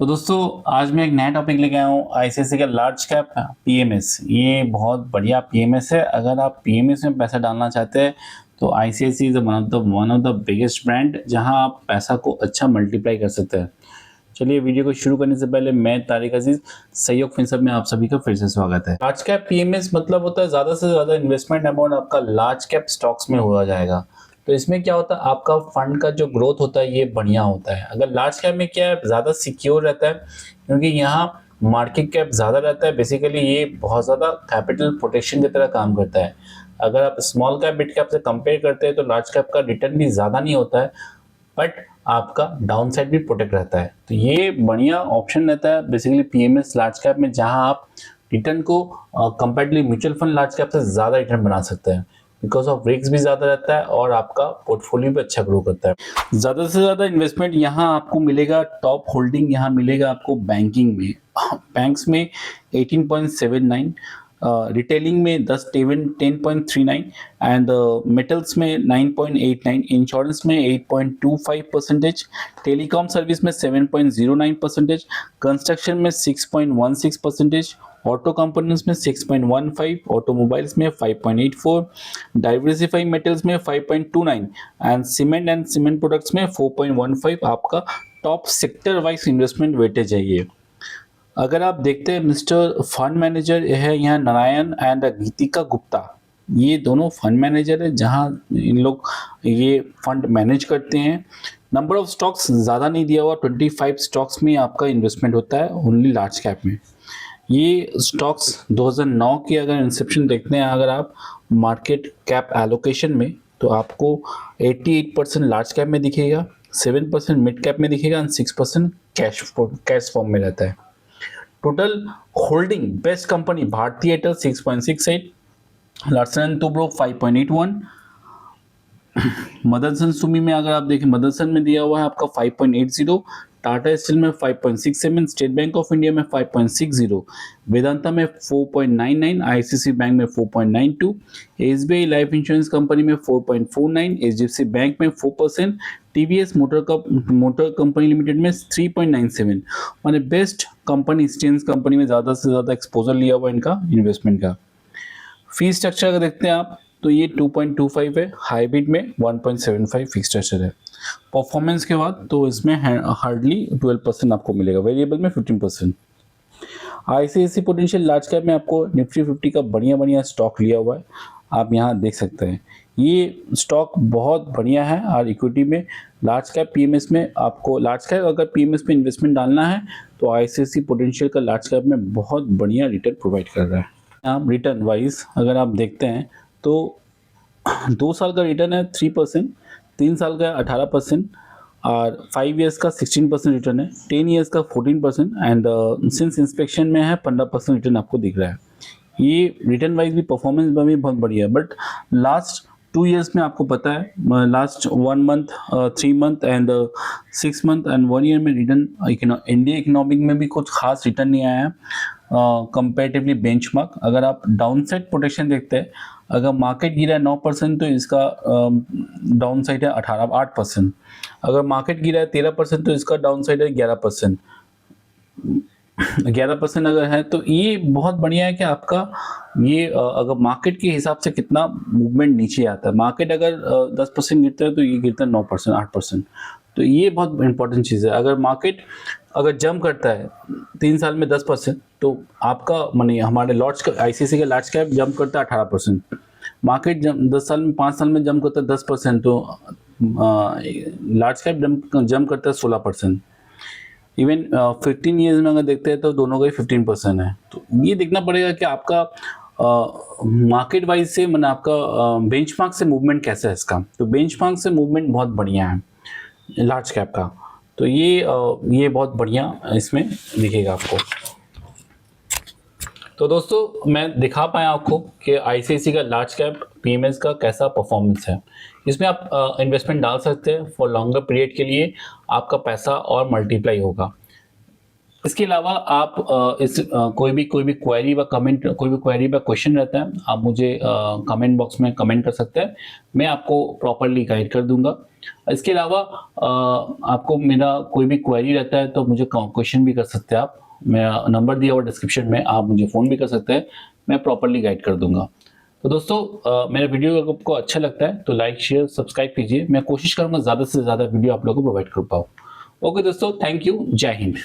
तो दोस्तों आज मैं एक नया टॉपिक लेके आया हूँ आईसीआईसी का लार्ज कैप पीएमएस। ये बहुत बढ़िया पीएमएस है। अगर आप पीएमएस में पैसा डालना चाहते हैं तो ICICI is one of the biggest brand जहां आप पैसा को अच्छा मल्टीप्लाई कर सकते हैं। चलिए वीडियो को शुरू करने से पहले मैं तारिक अजीज सहयोग फिनसब में आप सभी का फिर से स्वागत है। लार्ज कैप पीएमएस मतलब होता है ज्यादा से ज्यादा इन्वेस्टमेंट अमाउंट आपका लार्ज कैप स्टॉक्स में हुआ जाएगा। तो इसमें क्या होता है, आपका फंड का जो ग्रोथ होता है ये बढ़िया होता है। अगर लार्ज कैप में क्या है, ज्यादा सिक्योर रहता है क्योंकि यहाँ मार्केट कैप ज्यादा रहता है। बेसिकली ये बहुत ज्यादा कैपिटल प्रोटेक्शन की तरह काम करता है। अगर आप स्मॉल कैप मिड कैप से कंपेयर करते हैं तो लार्ज कैप का रिटर्न भी ज्यादा नहीं होता है, बट आपका डाउन साइड भी प्रोटेक्ट रहता है। तो ये बढ़िया ऑप्शन रहता है बेसिकली पीएमएस लार्ज कैप में, जहां आप रिटर्न को comparatively mutual fund large cap से ज्यादा रिटर्न बना सकते हैं। बिकॉज ऑफ रिस्क भी ज्यादा रहता है और आपका पोर्टफोलियो भी अच्छा ग्रो करता है। ज्यादा से ज्यादा इन्वेस्टमेंट यहाँ आपको मिलेगा, टॉप होल्डिंग यहाँ मिलेगा आपको बैंकिंग में। बैंक्स में 18.79, रिटेलिंग में 10.39 एंड मेटल्स में 9.89, इंश्योरेंस में 8.25%, टेलीकॉम सर्विस में 7.09%, कंस्ट्रक्शन में 6.16%, ऑटो कंपोनेंट्स में 6.15, ऑटोमोबाइल्स में 5.84, डाइवर्सिफाई मेटल्स में 5.29 एंड सीमेंट प्रोडक्ट्स में 4.15 आपका top sector wise investment weightage है ये। अगर आप देखते हैं मिस्टर फंड मैनेजर है यहाँ नारायण एंड गीतिका गुप्ता, ये दोनों फंड मैनेजर है जहाँ इन लोग ये फंड मैनेज करते हैं। नंबर ऑफ स्टॉक्स ज़्यादा नहीं दिया हुआ, 25 स्टॉक्स में आपका इन्वेस्टमेंट होता है ओनली लार्ज कैप में। ये स्टॉक्स 2009 की अगर इंसेप्शन देखते हैं, अगर आप मार्केट कैप एलोकेशन में, तो आपको 88% लार्ज कैप में दिखेगा, 7% मिड कैप में दिखेगा एंड 6% कैश फॉर्म में रहता है। Total holding best company Bharti Airtel 6.68, Larsen and Toubro 5.81, Motherson Sumi में अगर आप देखें मदरसन में दिया हुआ है आपका 5.80, टाटा स्टील में 5.67, स्टेट बैंक ऑफ इंडिया में 5.60, वेदांता में 4.99, आईसीसी बैंक में 4.92, एसबीआई लाइफ इंश्योरेंस कंपनी में 4.49, एचडीएफसी बैंक में 4%, टीवीएस मोटर कंपनी लिमिटेड में 3.97। माने बेस्ट कंपनी स्टेन्स कंपनी में ज़्यादा से ज़्यादा एक्सपोजर लिया हुआ इनका इन्वेस्टमेंट का। फी स्ट्रक्चर अगर देखते हैं आप तो ये 2.25 है, हाइब्रिड में 1.75 फी स्ट्रक्चर है। परफॉर्मेंस के बाद तो इसमें हार्डली 12% आपको मिलेगा, वेरिएबल में 15%। आईसीआईसी पोटेंशियल लार्ज कैप में आपको निफ्टी 50 का बढ़िया बढ़िया स्टॉक लिया हुआ है, आप यहाँ देख सकते हैं। ये स्टॉक बहुत बढ़िया है और इक्विटी में लार्ज कैप पीएमएस में आपको लार्ज कैप अगर पीएमएस में इन्वेस्टमेंट डालना है तो आईसीआईसी पोटेंशियल का लार्ज कैप में बहुत बढ़िया रिटर्न प्रोवाइड कर रहा है। आप रिटर्न वाइज अगर आप देखते हैं तो 2 साल का रिटर्न है 3%, 3 साल का 18% और 5 ईयर्स का 16% रिटर्न है, 10 ईयर्स का 14% एंड सिंस इंस्पेक्शन में है 15% रिटर्न आपको दिख रहा है। ये रिटर्न वाइज भी परफॉर्मेंस में भी बहुत बढ़िया है। बट लास्ट 2 ईयर्स में आपको पता है last 1 month, 3 month and 6 month and 1 year में रिटर्न इंडिया इकोनॉमिक में भी कुछ खास रिटर्न नहीं आया है कंपेरेटिवली बेंचमार्क। अगर आप डाउन साइड प्रोटेक्शन देखते हैं, अगर मार्केट गिरा है 9% तो इसका डाउन साइड है 8%। अगर मार्केट गिरा है 13% तो इसका डाउन साइड है 11%। 11% अगर है तो ये बहुत बढ़िया है कि आपका ये अगर मार्केट के हिसाब से कितना मूवमेंट नीचे आता है। मार्केट अगर 10% गिरता है तो ये गिरता है 9%, 8%। तो ये बहुत इंपॉर्टेंट चीज़ है। अगर मार्केट अगर जंप करता है 3 साल में 10% तो आपका माने हमारे लार्ज आईसीआईसी का लार्ज कैप जंप करता है 18%। मार्केट 10 साल में 5 साल में जंप करता है 10% तो लार्ज कैप जंप करता है 16%। इवन 15 ईयर्स में अगर देखते हैं तो दोनों का ही 15% है। तो ये देखना पड़ेगा कि आपका मार्केट वाइज से मैंने आपका बेंचमार्क से मूवमेंट कैसा है इसका। तो बेंचमार्क से मूवमेंट बहुत बढ़िया है लार्ज कैप का। तो ये बहुत बढ़िया इसमें दिखेगा आपको। तो दोस्तों मैं दिखा पाया आपको कि आईसीआईसी का लार्ज कैप पीएमएस का कैसा परफॉर्मेंस है। इसमें आप इन्वेस्टमेंट डाल सकते हैं फॉर लॉन्गर पीरियड के लिए, आपका पैसा और मल्टीप्लाई होगा। इसके अलावा आप कोई भी क्वेरी व कमेंट, कोई भी क्वेरी व क्वेश्चन रहता है, आप मुझे कमेंट बॉक्स में कमेंट कर सकते हैं, मैं आपको प्रॉपर्ली गाइड कर दूंगा। इसके अलावा आपको मेरा कोई भी क्वेरी रहता है तो मुझे क्वेश्चन भी कर सकते हैं आप, मेरा नंबर दिया हुआ डिस्क्रिप्शन में, आप मुझे फ़ोन भी कर सकते हैं, मैं प्रॉपर्ली गाइड कर दूंगा। तो दोस्तों मेरा वीडियो अगर आपको अच्छा लगता है तो लाइक शेयर सब्सक्राइब कीजिए, मैं कोशिश करूंगा ज़्यादा से ज़्यादा वीडियो आप लोगों को प्रोवाइड कर पाऊँ। ओके दोस्तों, थैंक यू, जय हिंद।